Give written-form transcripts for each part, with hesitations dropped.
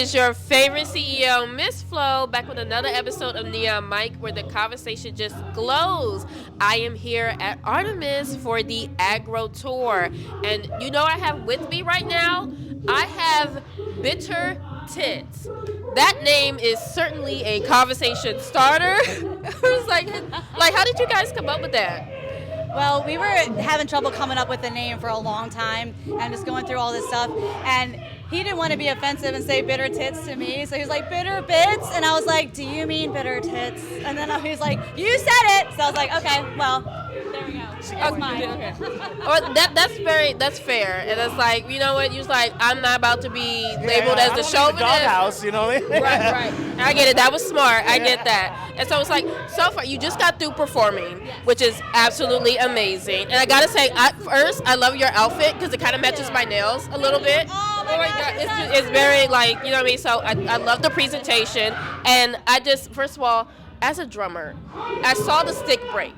is your favorite CEO, Miss Flo, back with another episode of Neon Mike, where the conversation just glows. I am here at Artemis for the Aggro Tour, and you know what I have with me right now? I have Bitter Tits. That name is certainly a conversation starter. I was like, how did you guys come up with that? Well, we were having trouble coming up with a name for a long time and just going through all this stuff. And he didn't want to be offensive and say bitter tits to me. So he was like, bitter bits? And I was like, do you mean bitter tits? And then he was like, you said it. So I was like, okay, well, there we go. That's mine. Okay. Well, that's fair. And it's like, you know what? You're like, I'm not about to be labeled as the chauvinist. Doghouse, you know what I mean? Right. I get it. That was smart. I get that. And so it's like, so far, you just got through performing, which is absolutely amazing. And I gotta say, first, I love your outfit because it kind of matches my nails a little bit. Oh my God. It's very like, you know what I mean? So I love the presentation. And I just, first of all, as a drummer, I saw the stick break.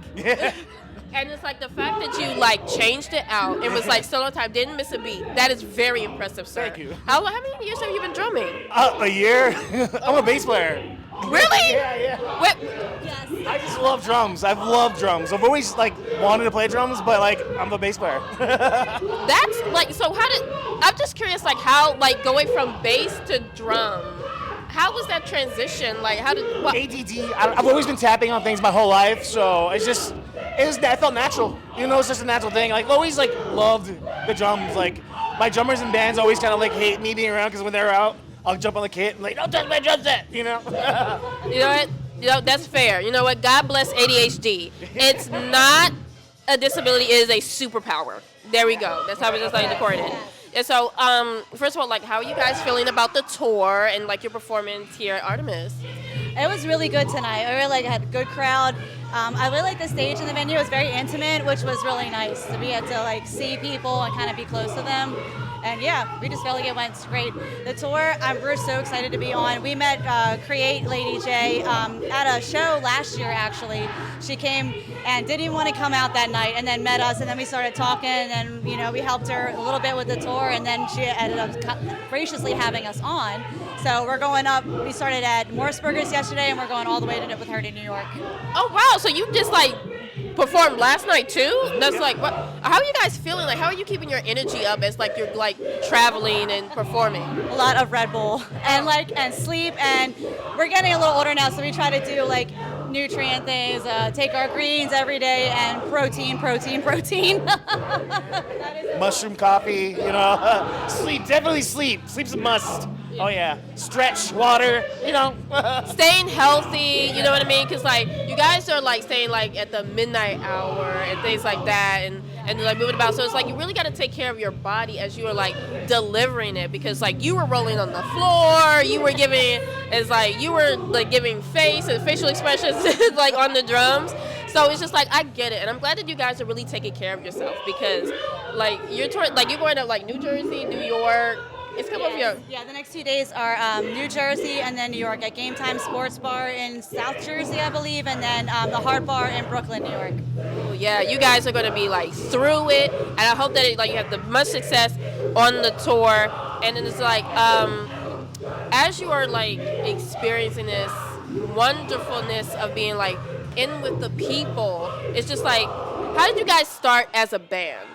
And it's like the fact that you like changed it out and was like solo time, didn't miss a beat. That is very impressive, sir. Thank you. How many years have you been drumming? A year? I'm a bass player. Really? Yeah. What? Yes. I just love drums. I've loved drums. I've always like wanted to play drums, but like I'm a bass player. That's like, so I'm just curious, like how, like going from bass to drum, how was that transition? Like what? ADD. I've always been tapping on things my whole life, so that felt natural. You know, it's just a natural thing. Like, I've always like loved the drums. Like, my drummers and bands always kind of like hate me being around because when they're out, I'll jump on the kit and like, don't touch my drum set, you know? You know what? You know, that's fair. You know what? God bless ADHD. It's not a disability, it is a superpower. There we go. That's how we just like to record it. And so, first of all, like, how are you guys feeling about the tour and like your performance here at Artemis? It was really good tonight. I really had a good crowd. I really liked the stage in the venue. It was very intimate, which was really nice to be able to like see people and kind of be close to them. And yeah, we just felt like it went great. The tour, we're so excited to be on. We met Create Lady J at a show last year, actually. She came and didn't even want to come out that night and then met us, and then we started talking, and you know, we helped her a little bit with the tour, and then she ended up graciously having us on. So we're going up. We started at Morrisburgers yesterday, and we're going all the way with her to New York. Oh, wow. So you just like performed last night too? That's like, what? How are you guys feeling? Like, how are you keeping your energy up as like you're like traveling and performing? A lot of Red Bull and sleep, and we're getting a little older now, so we try to do like nutrient things, take our greens every day, and protein. Mushroom coffee, you know. Sleep, definitely sleep. Sleep's a must. Oh yeah, stretch, water, you know. Staying healthy, you know what I mean? Because like you guys are like staying like at the midnight hour and things like that, and like moving about. So it's like you really got to take care of your body as you are like delivering it, because like you were rolling on the floor, you were giving face and facial expressions like on the drums. So it's just like, I get it, and I'm glad that you guys are really taking care of yourself, because like you're going to like New Jersey, New York. It's coming up here. Yeah, the next 2 days are New Jersey and then New York at Game Time Sports Bar in South Jersey, I believe, and then the Hard Bar in Brooklyn, New York. Oh, yeah, you guys are going to be like through it, and I hope that you have the much success on the tour. And then it's like, as you are like experiencing this wonderfulness of being like in with the people, it's just like, how did you guys start as a band?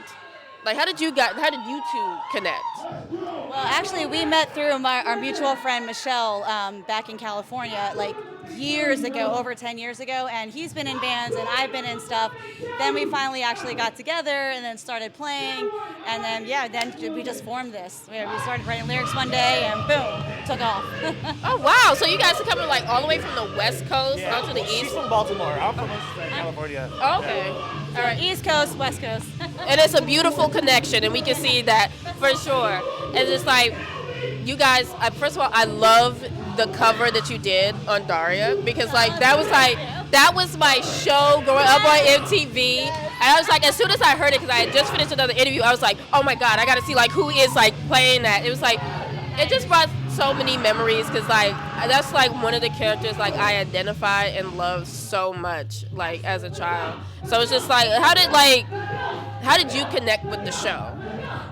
Like, how did you two connect? Well, actually, we met through our mutual friend Michelle back in California, like years ago, over 10 years ago, and he's been in bands and I've been in stuff. Then we finally actually got together and then started playing, and then we just formed this. We started writing lyrics one day and boom, took off. Oh, wow. So you guys are coming like all the way from the West Coast onto the East? She's from Baltimore. I'm from California. Oh, okay. All right, East Coast, West Coast. And it's a beautiful connection, and we can see that for sure. And it's like, you guys, first of all, I love the cover that you did on Daria, because like that was my show growing up on MTV. And I was like, as soon as I heard it, because I had just finished another interview, I was like, oh my God, I got to see like who is like playing that. It was like, it just brought so many memories, because like that's like one of the characters like I identify and love so much like as a child. So it's just like, how did you connect with the show?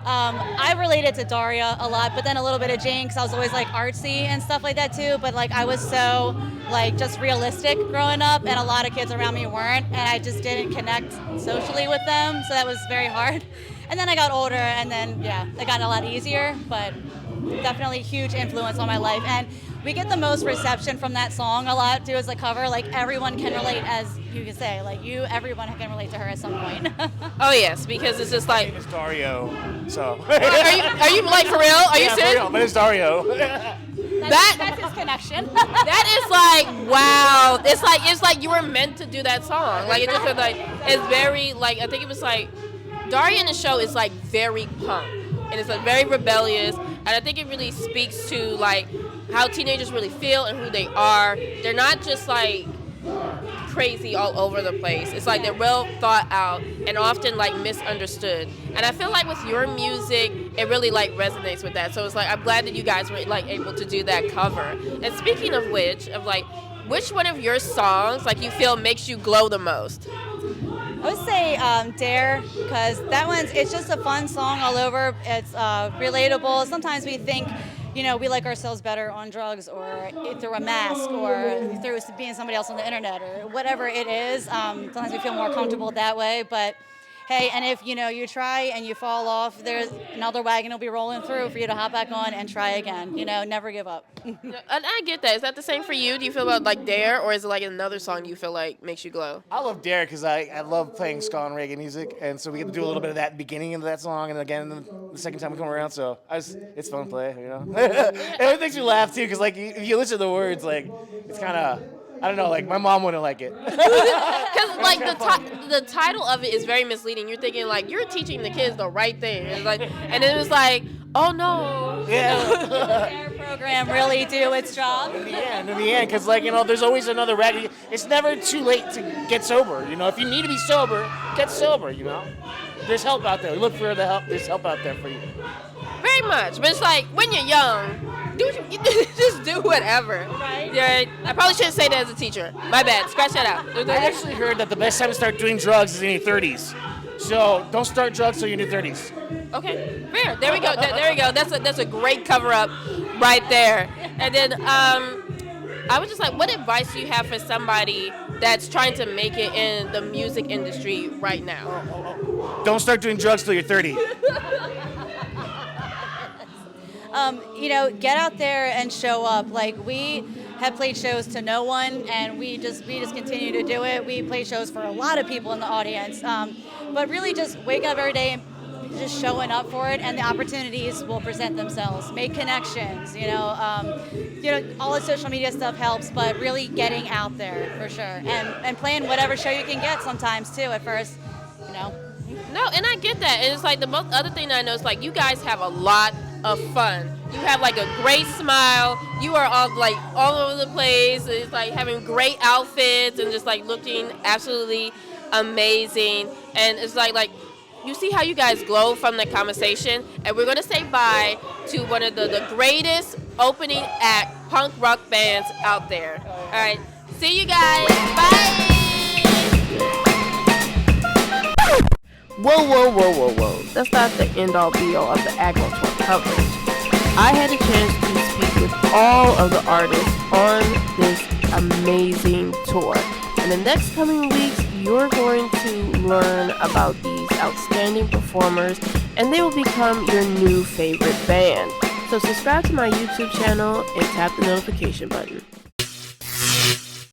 I related to Daria a lot, but then a little bit of Jane, because I was always like artsy and stuff like that too. But like I was so like just realistic growing up, and a lot of kids around me weren't, and I just didn't connect socially with them, so that was very hard. And then I got older, and then yeah, it got a lot easier, but definitely huge influence on my life. And we get the most reception from that song a lot too as a cover. Like everyone can relate, as you can say, like everyone can relate to her at some point. Oh yes, because it's just like. It's Dario, so. Are you like for real? Are you Yeah, for serious? real, but it's Dario. That's his connection. That is like wow. It's like you were meant to do that song. Like it just was like it's very like I think it was like Daria in the show is like very punk and it's like very rebellious and I think it really speaks to like how teenagers really feel and who they are. They're not just like crazy all over the place. It's like they're well thought out and often like misunderstood. And I feel like with your music, it really like resonates with that. So it's like I'm glad that you guys were like able to do that cover. And speaking of which, which one of your songs like you feel makes you glow the most? I would say Dare, because that it's just a fun song all over. It's relatable. Sometimes we think, we like ourselves better on drugs or through a mask or through being somebody else on the internet or whatever it is. Sometimes we feel more comfortable that way. But hey, and if you try and you fall off, there's another wagon will be rolling through for you to hop back on and try again. Never give up. And I get that. Is that the same for you? Do you feel about like Dare, or is it like another song you feel like makes you glow? I love Dare because I love playing ska and reggae music, and so we get to do a little bit of that beginning of that song, and again the second time we come around. So it's fun to play, And it makes me laugh too, because like if you listen to the words, like it's kind of. I don't know, like my mom wouldn't like it. Because like the title of it is very misleading. You're thinking like you're teaching the kids the right thing, and it was like, oh no. Yeah. The program really do its job. In the end, because like there's always another rag. It's never too late to get sober. If you need to be sober, get sober. There's help out there. Look for the help. There's help out there for you. Very much, but it's like when you're young. Just do whatever. Right. Yeah, I probably shouldn't say that as a teacher. My bad. Scratch that out. I actually heard that the best time to start doing drugs is in your 30s. So don't start drugs till you're in your 30s. Okay, fair. There we go. There we go. That's a great cover up right there. And then I was just like, what advice do you have for somebody that's trying to make it in the music industry right now? Don't start doing drugs till you're 30. Get out there and show up. Like we have played shows to no one, and we just continue to do it. We play shows for a lot of people in the audience, but really just waking up every day and just showing up for it, and the opportunities will present themselves. Make connections. All the social media stuff helps, but really getting out there for sure, and playing whatever show you can get sometimes too. At first, No, and I get that. And it's like the most other thing I know is like you guys have a lot of fun. You have like a great smile. You are all over the place. It's like having great outfits and just like looking absolutely amazing. And it's like you see how you guys glow from the conversation. And we're gonna say bye to one of the greatest opening act punk rock bands out there. All right, see you guys. Bye. Whoa. That's not the end-all be-all of the Aggro Tour coverage. I had a chance to speak with all of the artists on this amazing tour. In the next coming weeks, you're going to learn about these outstanding performers, and they will become your new favorite band. So subscribe to my YouTube channel and tap the notification button.